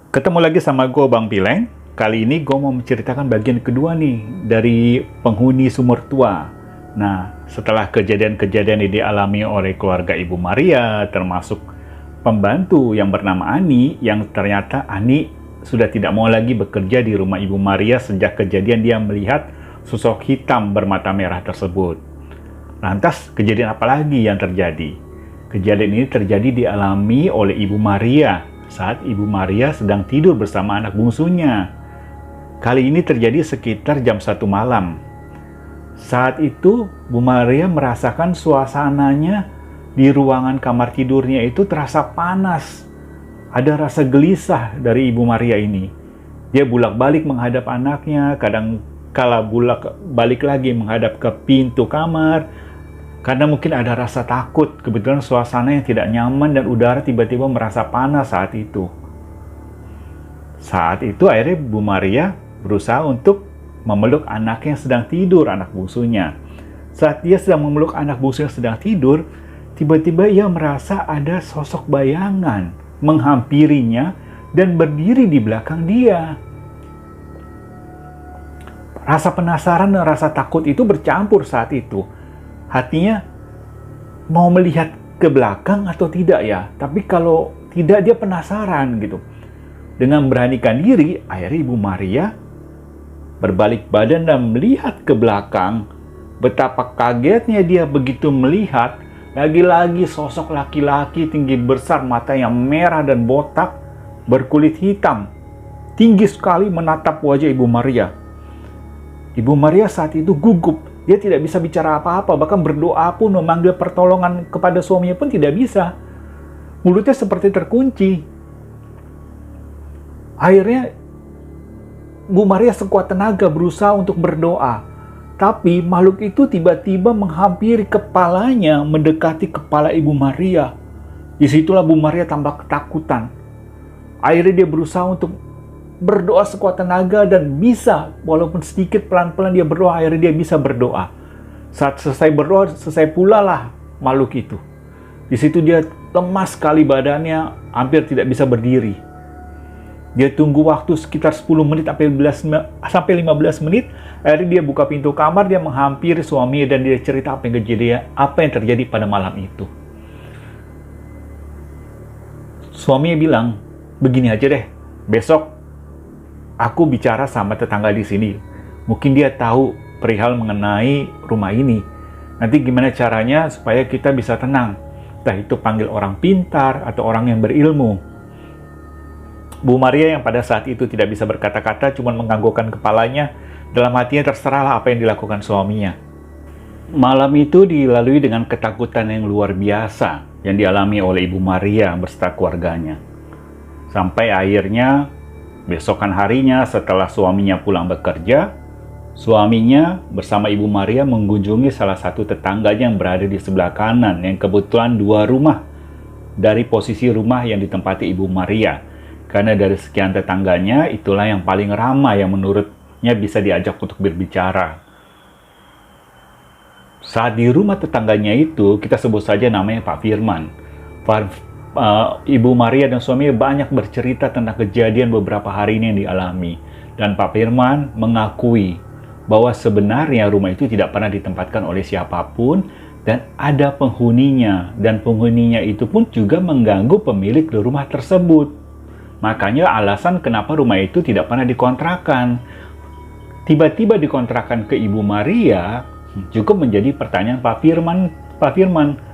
Ketemu lagi sama gue Bang Pileng. Kali ini gue mau menceritakan bagian kedua nih dari penghuni sumur tua. Nah, setelah kejadian-kejadian yang dialami oleh keluarga Ibu Maria, termasuk pembantu yang bernama Ani, yang ternyata Ani sudah tidak mau lagi bekerja di rumah Ibu Maria sejak kejadian dia melihat sosok hitam bermata merah tersebut. Lantas, kejadian apa lagi yang terjadi? Kejadian ini terjadi dialami oleh Ibu Maria saat Ibu Maria sedang tidur bersama anak bungsunya. Kali ini terjadi sekitar jam 1 malam. Saat itu, Bu Maria merasakan suasananya di ruangan kamar tidurnya itu terasa panas. Ada rasa gelisah dari Ibu Maria ini. Dia bolak-balik menghadap anaknya, kadang kala bolak-balik lagi menghadap ke pintu kamar, karena mungkin ada rasa takut, kebetulan suasana yang tidak nyaman dan udara tiba-tiba merasa panas saat itu. Saat itu akhirnya Bu Maria berusaha untuk memeluk anaknya yang sedang tidur, anak bungsunya. Saat dia sedang memeluk anak bungsu yang sedang tidur, tiba-tiba ia merasa ada sosok bayangan menghampirinya dan berdiri di belakang dia. Rasa penasaran dan rasa takut itu bercampur saat itu. Hatinya mau melihat ke belakang atau tidak ya, tapi kalau tidak dia penasaran gitu. Dengan beranikan diri, akhirnya Ibu Maria berbalik badan dan melihat ke belakang. Betapa kagetnya dia begitu melihat lagi-lagi sosok laki-laki tinggi besar, mata yang merah dan botak, berkulit hitam, tinggi sekali menatap wajah Ibu Maria. Ibu Maria saat itu gugup. Dia tidak bisa bicara apa-apa, bahkan berdoa pun, memanggil pertolongan kepada suaminya pun tidak bisa. Mulutnya seperti terkunci. Akhirnya, Bu Maria sekuat tenaga berusaha untuk berdoa. Tapi makhluk itu tiba-tiba menghampiri kepalanya, mendekati kepala Ibu Maria. Disitulah Bu Maria tambah ketakutan. Akhirnya dia berusaha untuk berdoa sekuat tenaga dan bisa, walaupun sedikit pelan-pelan dia berdoa, akhirnya dia bisa berdoa. Saat selesai berdoa, selesai pula lah makhluk itu. Di situ dia lemas sekali badannya, hampir tidak bisa berdiri. Dia tunggu waktu sekitar 10 menit sampai 15 menit, akhirnya dia buka pintu kamar, dia menghampiri suaminya dan dia cerita apa yang terjadi pada malam itu. Suaminya bilang, begini aja deh, besok aku bicara sama tetangga di sini. Mungkin dia tahu perihal mengenai rumah ini. Nanti gimana caranya supaya kita bisa tenang. Entah itu panggil orang pintar atau orang yang berilmu. Bu Maria yang pada saat itu tidak bisa berkata-kata, cuma menganggukkan kepalanya. Dalam hatinya terserahlah apa yang dilakukan suaminya. Malam itu dilalui dengan ketakutan yang luar biasa yang dialami oleh Ibu Maria beserta keluarganya. Sampai akhirnya besokan harinya setelah suaminya pulang bekerja, suaminya bersama Ibu Maria mengunjungi salah satu tetangganya yang berada di sebelah kanan, yang kebetulan 2 rumah dari posisi rumah yang ditempati Ibu Maria. Karena dari sekian tetangganya, itulah yang paling ramai yang menurutnya bisa diajak untuk berbicara. Saat di rumah tetangganya itu, kita sebut saja namanya Pak Firman. Ibu Maria dan suaminya banyak bercerita tentang kejadian beberapa hari ini yang dialami. Dan Pak Firman mengakui bahwa sebenarnya rumah itu tidak pernah ditempatkan oleh siapapun dan ada penghuninya. Dan penghuninya itu pun juga mengganggu pemilik rumah tersebut. Makanya alasan kenapa rumah itu tidak pernah dikontrakan. Tiba-tiba dikontrakan ke Ibu Maria juga menjadi pertanyaan Pak Firman.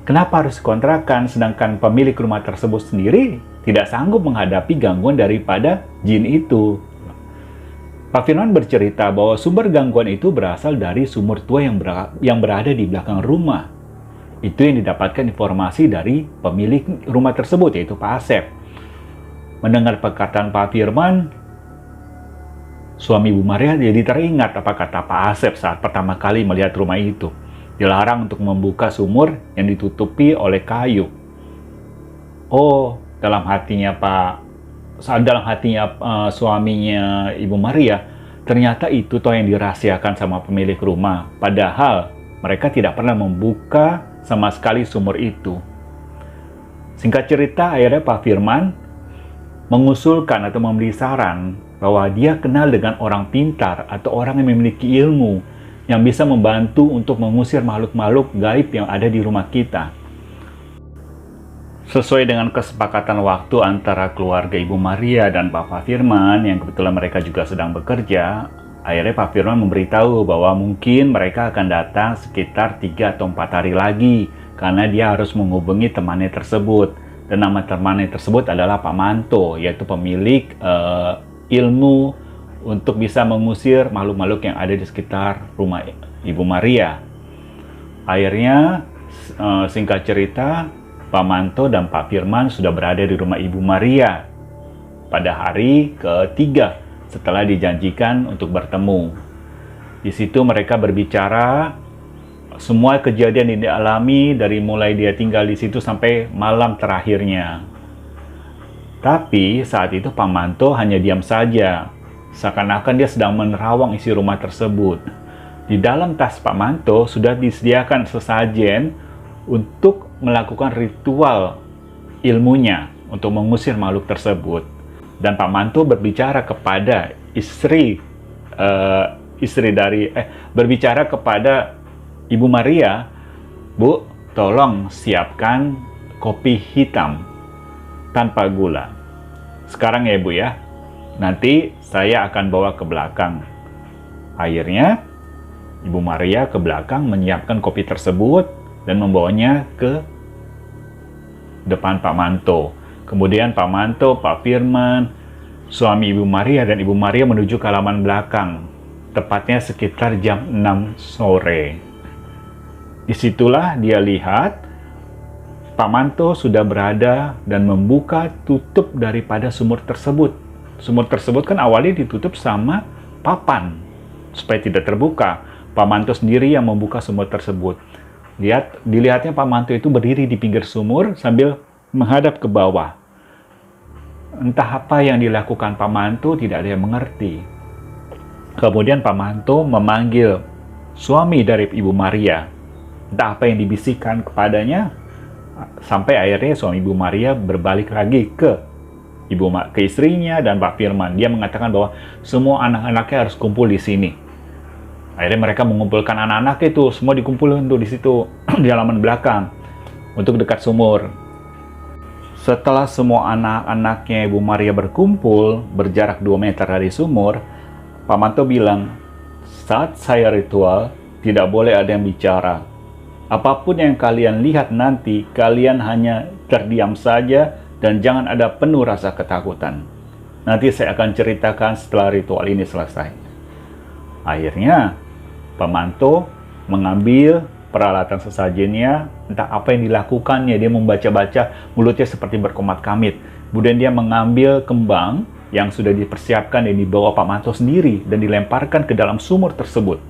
Kenapa harus dikontrakan sedangkan pemilik rumah tersebut sendiri tidak sanggup menghadapi gangguan daripada jin itu? Pak Firman bercerita bahwa sumber gangguan itu berasal dari sumur tua yang berada di belakang rumah. Itu yang didapatkan informasi dari pemilik rumah tersebut, yaitu Pak Asep. Mendengar perkataan Pak Firman, suami Bu Maria jadi teringat apa kata Pak Asep saat pertama kali melihat rumah itu. Dilarang untuk membuka sumur yang ditutupi oleh kayu. Oh, dalam hatinya suaminya Ibu Maria, ternyata itu toh yang dirahasiakan sama pemilik rumah. Padahal mereka tidak pernah membuka sama sekali sumur itu. Singkat cerita, akhirnya Pak Firman mengusulkan atau memberi saran bahwa dia kenal dengan orang pintar atau orang yang memiliki ilmu yang bisa membantu untuk mengusir makhluk-makhluk gaib yang ada di rumah kita. Sesuai dengan kesepakatan waktu antara keluarga Ibu Maria dan Pak Firman, yang kebetulan mereka juga sedang bekerja, akhirnya Pak Firman memberitahu bahwa mungkin mereka akan datang sekitar 3 atau 4 hari lagi, karena dia harus menghubungi temannya tersebut. Dan nama temannya tersebut adalah Pak Manto, yaitu pemilik ilmu untuk bisa mengusir makhluk-makhluk yang ada di sekitar rumah Ibu Maria. Akhirnya, singkat cerita, Pak Manto dan Pak Firman sudah berada di rumah Ibu Maria pada hari ketiga setelah dijanjikan untuk bertemu. Di situ mereka berbicara semua kejadian yang dialami dari mulai dia tinggal di situ sampai malam terakhirnya. Tapi saat itu Pak Manto hanya diam saja, seakan-akan dia sedang menerawang isi rumah tersebut. Di dalam tas Pak Manto sudah disediakan sesajen untuk melakukan ritual ilmunya untuk mengusir makhluk tersebut. Dan Pak Manto berbicara kepada berbicara kepada Ibu Maria, "Bu, tolong siapkan kopi hitam tanpa gula. Sekarang ya, Bu ya. Nanti saya akan bawa ke belakang." Akhirnya Ibu Maria ke belakang menyiapkan kopi tersebut dan membawanya ke depan Pak Manto. Kemudian Pak Manto, Pak Firman, suami Ibu Maria dan Ibu Maria menuju ke halaman belakang, tepatnya sekitar jam 6 sore. Disitulah dia lihat Pak Manto sudah berada dan membuka tutup daripada sumur tersebut. Sumur tersebut kan awalnya ditutup sama papan supaya tidak terbuka. Pak Manto sendiri yang membuka sumur tersebut. Dilihatnya Pak Manto itu berdiri di pinggir sumur sambil menghadap ke bawah. Entah apa yang dilakukan Pak Manto, tidak ada yang mengerti. Kemudian Pak Manto memanggil suami dari Ibu Maria. Entah apa yang dibisikkan kepadanya, sampai akhirnya suami Ibu Maria berbalik lagi ke istrinya dan Pak Firman. Dia mengatakan bahwa semua anak-anaknya harus kumpul di sini. Akhirnya mereka mengumpulkan anak-anak itu, semua dikumpulkan tuh di situ, di halaman belakang, untuk dekat sumur. Setelah semua anak-anaknya Ibu Maria berkumpul, berjarak 2 meter dari sumur, Pak Manto bilang, "Saat saya ritual, tidak boleh ada yang bicara. Apapun yang kalian lihat nanti, kalian hanya terdiam saja dan jangan ada penuh rasa ketakutan. Nanti saya akan ceritakan setelah ritual ini selesai." Akhirnya, Pak Manto mengambil peralatan sesajennya, entah apa yang dilakukannya, dia membaca-baca, mulutnya seperti berkomat-kamit. Kemudian dia mengambil kembang yang sudah dipersiapkan dan dibawa Pak Manto sendiri dan dilemparkan ke dalam sumur tersebut.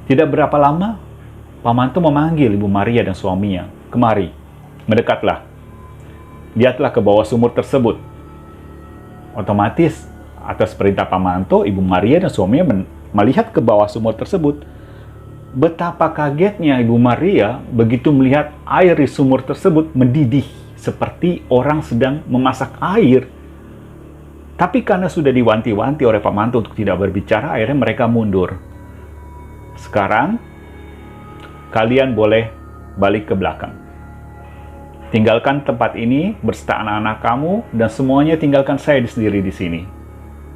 Tidak berapa lama, Pak Manto memanggil Ibu Maria dan suaminya, "Kemari, mendekatlah. Lihatlah ke bawah sumur tersebut." Otomatis, atas perintah Pak Manto, Ibu Maria dan suaminya melihat ke bawah sumur tersebut. Betapa kagetnya Ibu Maria begitu melihat air di sumur tersebut mendidih seperti orang sedang memasak air. Tapi karena sudah diwanti-wanti oleh Pak Manto untuk tidak berbicara, akhirnya mereka mundur. "Sekarang, kalian boleh balik ke belakang. Tinggalkan tempat ini berserta anak-anak kamu dan semuanya tinggalkan saya sendiri di sini.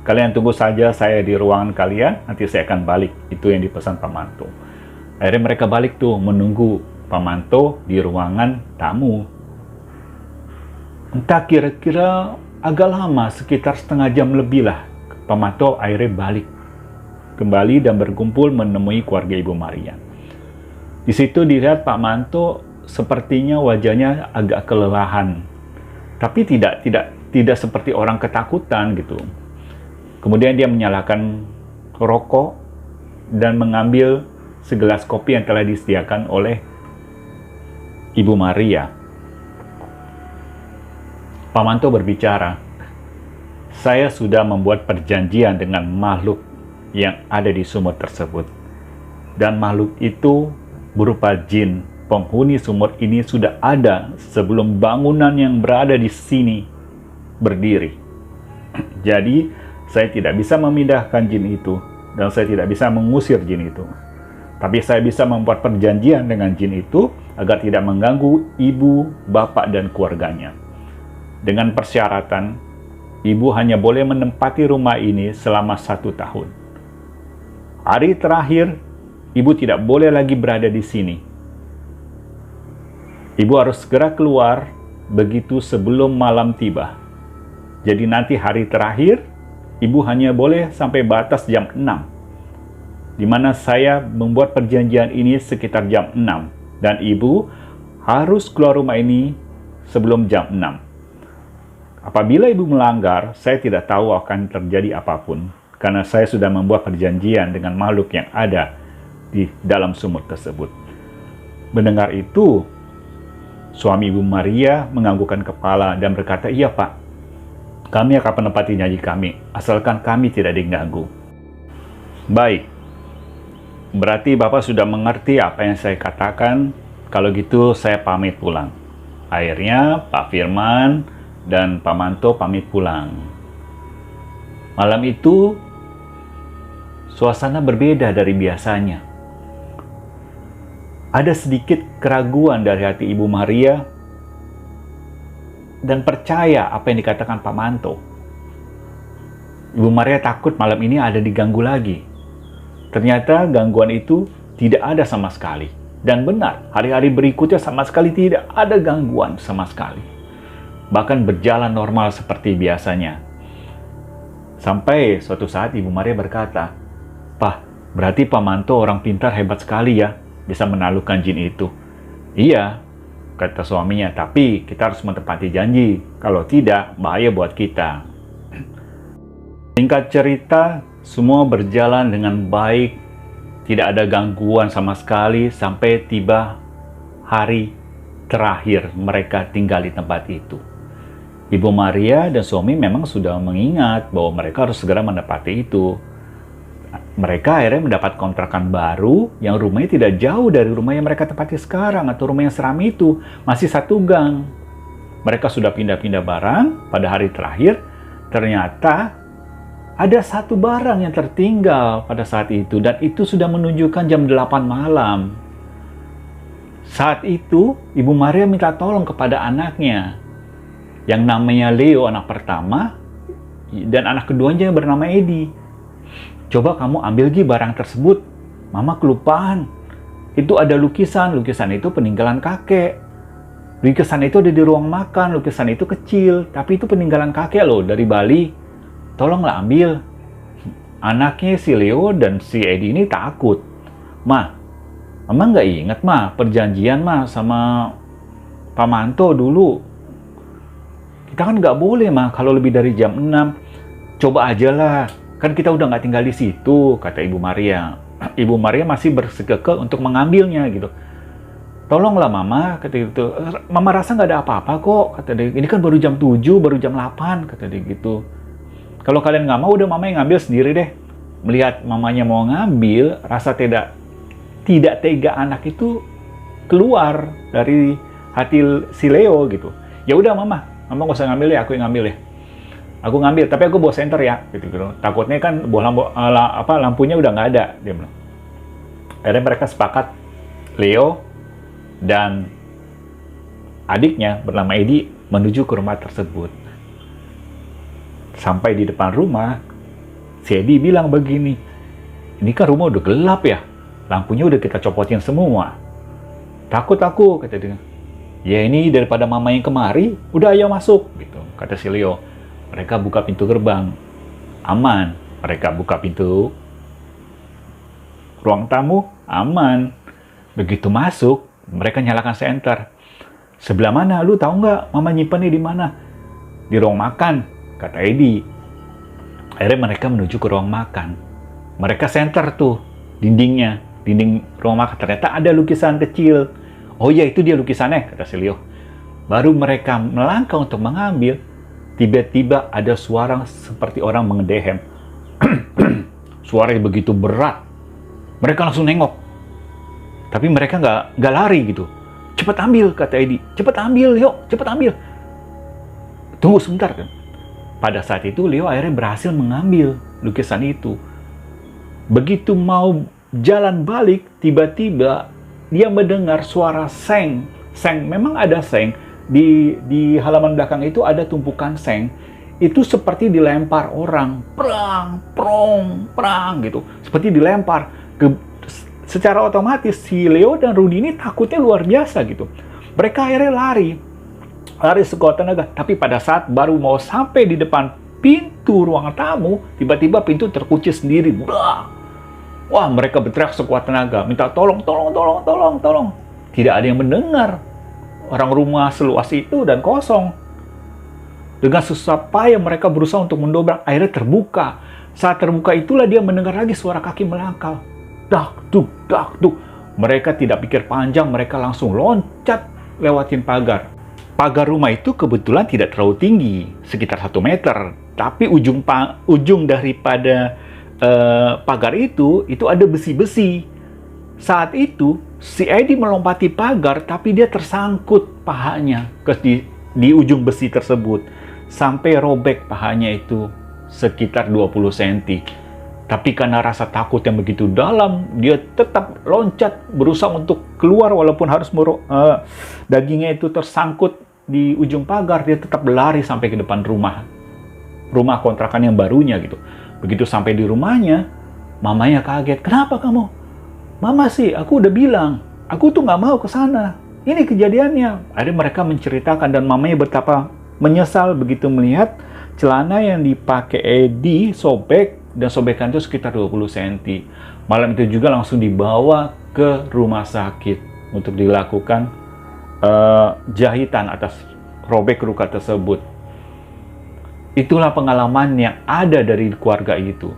Kalian tunggu saja saya di ruangan kalian, nanti saya akan balik." Itu yang dipesan Pak Manto. Akhirnya mereka balik tuh menunggu Pak Manto di ruangan tamu. Entah kira-kira agak lama, sekitar setengah jam lebih lah. Pak Manto akhirnya balik kembali dan berkumpul menemui keluarga Ibu Maria. Di situ dilihat Pak Manto sepertinya wajahnya agak kelelahan, tapi tidak seperti orang ketakutan gitu. Kemudian dia menyalakan rokok dan mengambil segelas kopi yang telah disediakan oleh Ibu Maria. Pak Manto berbicara, "Saya sudah membuat perjanjian dengan makhluk yang ada di sumur tersebut. Dan makhluk itu berupa jin. Penghuni sumur ini sudah ada sebelum bangunan yang berada di sini berdiri. Jadi, saya tidak bisa memindahkan jin itu, dan saya tidak bisa mengusir jin itu. Tapi saya bisa membuat perjanjian dengan jin itu agar tidak mengganggu ibu, bapak, dan keluarganya. Dengan persyaratan, ibu hanya boleh menempati rumah ini selama 1 tahun. Hari terakhir, ibu tidak boleh lagi berada di sini. Ibu harus segera keluar begitu sebelum malam tiba. Jadi nanti hari terakhir, ibu hanya boleh sampai batas jam 6. Di mana saya membuat perjanjian ini sekitar jam 6. Dan ibu harus keluar rumah ini sebelum jam 6. Apabila ibu melanggar, saya tidak tahu akan terjadi apapun. Karena saya sudah membuat perjanjian dengan makhluk yang ada di dalam sumur tersebut. Mendengar itu, suami Ibu Maria menganggukkan kepala dan berkata, "Iya Pak, kami akan menepati janji kami, asalkan kami tidak diganggu." Baik, berarti Bapak sudah mengerti apa yang saya katakan. Kalau gitu saya pamit pulang. Akhirnya Pak Firman dan Pak Manto pamit pulang. Malam itu, suasana berbeda dari biasanya. Ada sedikit keraguan dari hati Ibu Maria dan percaya apa yang dikatakan Pak Manto. Ibu Maria takut malam ini ada diganggu lagi. Ternyata gangguan itu tidak ada sama sekali. Dan benar, hari-hari berikutnya sama sekali tidak ada gangguan sama sekali. Bahkan berjalan normal seperti biasanya. Sampai suatu saat Ibu Maria berkata, "Pak, berarti Pak Manto orang pintar hebat sekali ya, bisa menaklukkan jin itu." "Iya," kata suaminya, "tapi kita harus menepati janji. Kalau tidak, bahaya buat kita." Singkat cerita, semua berjalan dengan baik. Tidak ada gangguan sama sekali sampai tiba hari terakhir mereka tinggal di tempat itu. Ibu Maria dan suami memang sudah mengingat bahwa mereka harus segera menepati itu. Mereka akhirnya mendapat kontrakan baru yang rumahnya tidak jauh dari rumah yang mereka tempati sekarang atau rumah yang seram itu. Masih 1 gang. Mereka sudah pindah-pindah barang. Pada hari terakhir, ternyata ada 1 barang yang tertinggal pada saat itu. Dan itu sudah menunjukkan jam 8 malam. Saat itu, Ibu Maria minta tolong kepada anaknya. Yang namanya Leo, anak pertama. Dan anak keduanya bernama Edi. "Coba kamu ambil barang tersebut. Mama kelupaan. Itu ada lukisan. Lukisan itu peninggalan kakek. Lukisan itu ada di ruang makan. Lukisan itu kecil. Tapi itu peninggalan kakek loh dari Bali. Tolonglah ambil." Anaknya si Leo dan si Edi ini takut. "Ma, Mama nggak ingat Ma, perjanjian Ma sama Pak Manto dulu. Kita kan nggak boleh Ma kalau lebih dari jam 6. Coba aja lah. Kan kita udah nggak tinggal di situ," kata Ibu Maria. Ibu Maria masih bersikekel untuk mengambilnya gitu. "Tolonglah Mama," kata gitu. "Mama rasa nggak ada apa-apa kok," kata dia. "Ini kan baru jam 7, baru jam 8," kata dia gitu. "Kalau kalian nggak mau, udah Mama yang ngambil sendiri deh." Melihat mamanya mau ngambil, rasa tidak tega anak itu keluar dari hati si Leo gitu. "Ya udah Mama nggak usah ngambil ya, aku yang ngambil ya. Aku ngambil, tapi aku bawa senter ya," gitu. Takutnya kan lampunya udah nggak ada, dia bilang. Akhirnya mereka sepakat, Leo dan adiknya bernama Edi menuju ke rumah tersebut. Sampai di depan rumah, si Edi bilang begini, "Ini kan rumah udah gelap ya, lampunya udah kita copotin semua." "Takut aku," kata dia. "Ya ini daripada Mama yang kemari, udah ayo masuk," gitu, kata si Leo. Mereka buka pintu gerbang. Aman. Mereka buka pintu ruang tamu. Aman. Begitu masuk, mereka nyalakan senter. "Sebelah mana? Lu tahu nggak Mama nyimpannya di mana?" "Di ruang makan," kata Edi. Akhirnya mereka menuju ke ruang makan. Mereka senter tuh dindingnya. Dinding ruang makan. Ternyata ada lukisan kecil. "Oh iya, itu dia lukisannya," kata si Leo. Baru mereka melangkah untuk mengambil, tiba-tiba ada suara seperti orang mengedehem. Suara yang begitu berat. Mereka langsung nengok. Tapi mereka nggak lari gitu. "Cepet ambil," kata Edi. "Cepet ambil, yuk, cepet ambil." "Tunggu sebentar," kan. Pada saat itu Leo akhirnya berhasil mengambil lukisan itu. Begitu mau jalan balik, tiba-tiba dia mendengar suara seng. Seng, memang ada seng. Di halaman belakang itu ada tumpukan seng. Itu seperti dilempar orang. Prang, prong, prang gitu. Seperti dilempar. Secara otomatis si Leo dan Rudy ini takutnya luar biasa gitu. Mereka akhirnya lari sekuat tenaga. Tapi pada saat baru mau sampai di depan pintu ruangan tamu, tiba-tiba pintu terkunci sendiri. Blah! Wah, mereka berteriak sekuat tenaga, minta tolong. Tidak ada yang mendengar. Orang rumah seluas itu dan kosong. Dengan susah payah mereka berusaha untuk mendobrak, akhirnya terbuka. Saat terbuka itulah dia mendengar lagi suara kaki melangkah. Dak, duk, dak, duk. Mereka tidak pikir panjang, mereka langsung loncat lewatin pagar. Pagar rumah itu kebetulan tidak terlalu tinggi, sekitar 1 meter. Tapi ujung daripada pagar itu ada besi-besi. Saat itu, si Eddie melompati pagar, tapi dia tersangkut pahanya di ujung besi tersebut. Sampai robek pahanya itu sekitar 20 cm. Tapi karena rasa takut yang begitu dalam, dia tetap loncat, berusaha untuk keluar walaupun harus dagingnya itu tersangkut di ujung pagar. Dia tetap berlari sampai ke depan rumah kontrakan yang barunya gitu. Begitu sampai di rumahnya, mamanya kaget. Kenapa kamu? Mama sih, aku udah bilang, aku tuh nggak mau ke sana. Ini kejadiannya. Akhirnya mereka menceritakan dan mamanya betapa menyesal begitu melihat celana yang dipakai Eddie sobek, dan sobekan itu sekitar 20 cm. Malam itu juga langsung dibawa ke rumah sakit untuk dilakukan jahitan atas robek luka tersebut. Itulah pengalaman yang ada dari keluarga itu.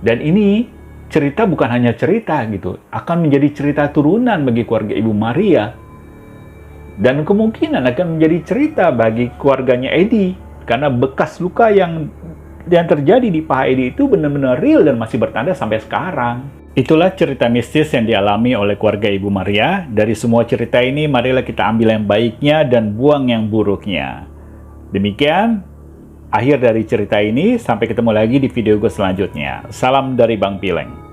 Dan ini cerita bukan hanya cerita gitu, akan menjadi cerita turunan bagi keluarga Ibu Maria. Dan kemungkinan akan menjadi cerita bagi keluarganya Eddie. Karena bekas luka yang terjadi di paha Eddie itu benar-benar real dan masih bertanda sampai sekarang. Itulah cerita mistis yang dialami oleh keluarga Ibu Maria. Dari semua cerita ini, marilah kita ambil yang baiknya dan buang yang buruknya. Demikian akhir dari cerita ini. Sampai ketemu lagi di video gue selanjutnya. Salam dari Bang Pileng.